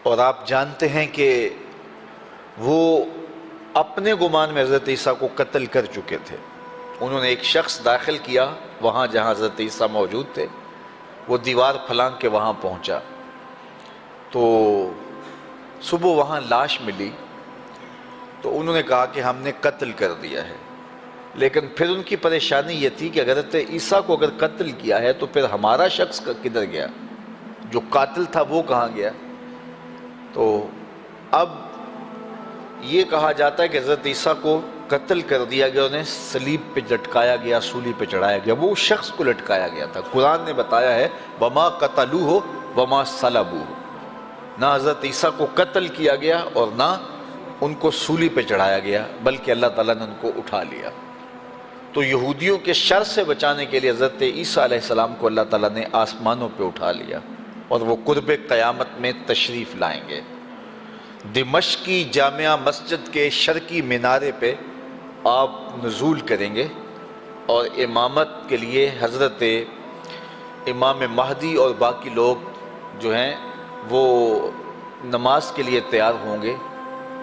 اور آپ جانتے ہیں کہ وہ اپنے گمان میں حضرت عیسیٰ کو قتل کر چکے تھے۔ انہوں نے ایک شخص داخل کیا وہاں جہاں حضرت عیسیٰ موجود تھے، وہ دیوار پھلانگ کے وہاں پہنچا تو صبح وہاں لاش ملی، تو انہوں نے کہا کہ ہم نے قتل کر دیا ہے، لیکن پھر ان کی پریشانی یہ تھی کہ حضرت عیسیٰ کو اگر قتل کیا ہے تو پھر ہمارا شخص کدھر گیا، جو قاتل تھا وہ کہاں گیا؟ تو اب یہ کہا جاتا ہے کہ حضرت عیسیٰ کو قتل کر دیا گیا، انہیں صلیب پہ لٹکایا گیا، سولی پہ چڑھایا گیا، وہ شخص کو لٹکایا گیا تھا۔ قرآن نے بتایا ہے وَمَا قَتَلُوهُ وَمَا صَلَبُوهُ، نہ حضرت عیسیٰ کو قتل کیا گیا اور نہ ان کو سولی پہ چڑھایا گیا، بلکہ اللہ تعالیٰ نے ان کو اٹھا لیا۔ تو یہودیوں کے شر سے بچانے کے لیے حضرت عیسیٰ علیہ السلام کو اللہ تعالیٰ نے آسمانوں پہ اٹھا لیا، اور وہ قرب قیامت میں تشریف لائیں گے۔ دمشق کی جامعہ مسجد کے شرقی مینارے پہ آپ نزول کریں گے، اور امامت کے لیے حضرت امام مہدی اور باقی لوگ جو ہیں وہ نماز کے لیے تیار ہوں گے۔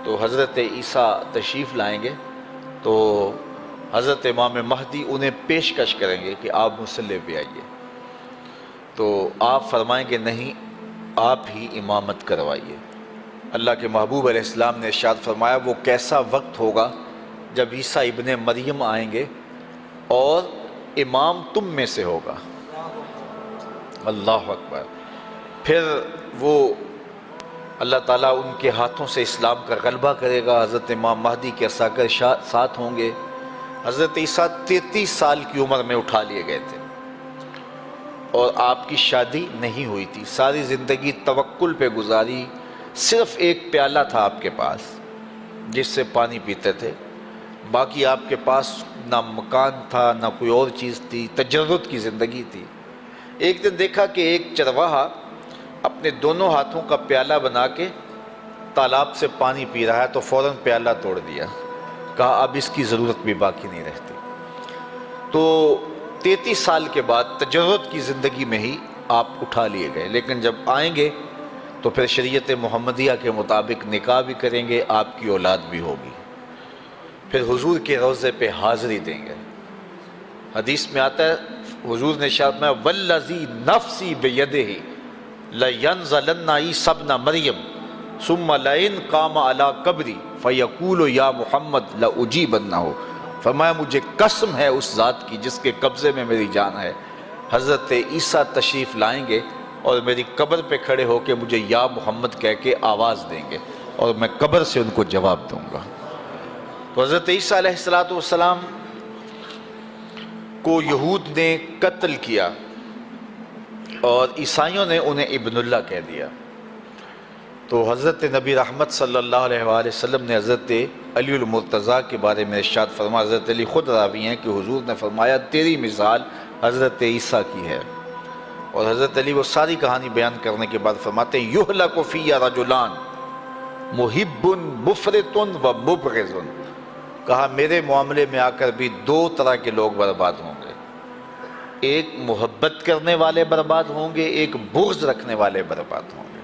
تو حضرت عیسیٰ تشریف لائیں گے تو حضرت امام مہدی انہیں پیشکش کریں گے کہ آپ مصلی پہ آئیے، تو آپ فرمائیں گے نہیں، آپ ہی امامت کروائیے۔ اللہ کے محبوب علیہ السلام نے ارشاد فرمایا وہ کیسا وقت ہوگا جب عیسیٰ ابن مریم آئیں گے اور امام تم میں سے ہوگا، اللہ اکبر۔ پھر وہ اللہ تعالیٰ ان کے ہاتھوں سے اسلام کا غلبہ کرے گا، حضرت امام مہدی کے عساکر ساتھ ہوں گے۔ حضرت عیسیٰ 33 سال کی عمر میں اٹھا لیے گئے تھے، اور آپ کی شادی نہیں ہوئی تھی، ساری زندگی توکل پہ گزاری، صرف ایک پیالہ تھا آپ کے پاس جس سے پانی پیتے تھے، باقی آپ کے پاس نہ مکان تھا نہ کوئی اور چیز تھی، تجرد کی زندگی تھی۔ ایک دن دیکھا کہ ایک چرواہا اپنے دونوں ہاتھوں کا پیالہ بنا کے تالاب سے پانی پی رہا ہے، تو فوراً پیالہ توڑ دیا، کہا اب اس کی ضرورت بھی باقی نہیں رہتی۔ تو 33 سال کے بعد تجرد کی زندگی میں ہی آپ اٹھا لیے گئے، لیکن جب آئیں گے تو پھر شریعت محمدیہ کے مطابق نکاح بھی کریں گے، آپ کی اولاد بھی ہوگی، پھر حضور کے روضے پہ حاضری دیں گے۔ حدیث میں آتا ہے حضور نے ارشاد فرمایا والذی نفسی بیدہ لینزلن عیسی ابن مریم ثم لئن قام علی قبری فیقول یا محمد لاجیبنہ، فرمایا مجھے قسم ہے اس ذات کی جس کے قبضے میں میری جان ہے، حضرت عیسیٰ تشریف لائیں گے اور میری قبر پہ کھڑے ہو کے مجھے یا محمد کہہ کے آواز دیں گے، اور میں قبر سے ان کو جواب دوں گا۔ تو حضرت عیسیٰ علیہ السلام کو یہود نے قتل کیا، اور عیسائیوں نے انہیں ابن اللہ کہہ دیا۔ تو حضرت نبی رحمت صلی اللہ علیہ وآلہ وسلم نے حضرت علی المرتضیٰ کے بارے میں ارشاد فرمایا، حضرت علی خود راوی ہیں کہ حضور نے فرمایا تیری مثال حضرت عیسیٰ کی ہے، اور حضرت علی وہ ساری کہانی بیان کرنے کے بعد فرماتے ہیں یہلک فی رجلان محب مفرط و مبغض، کہا میرے معاملے میں آ کر بھی دو طرح کے لوگ برباد ہوں گے، ایک محبت کرنے والے برباد ہوں گے، ایک بغض رکھنے والے برباد ہوں گے۔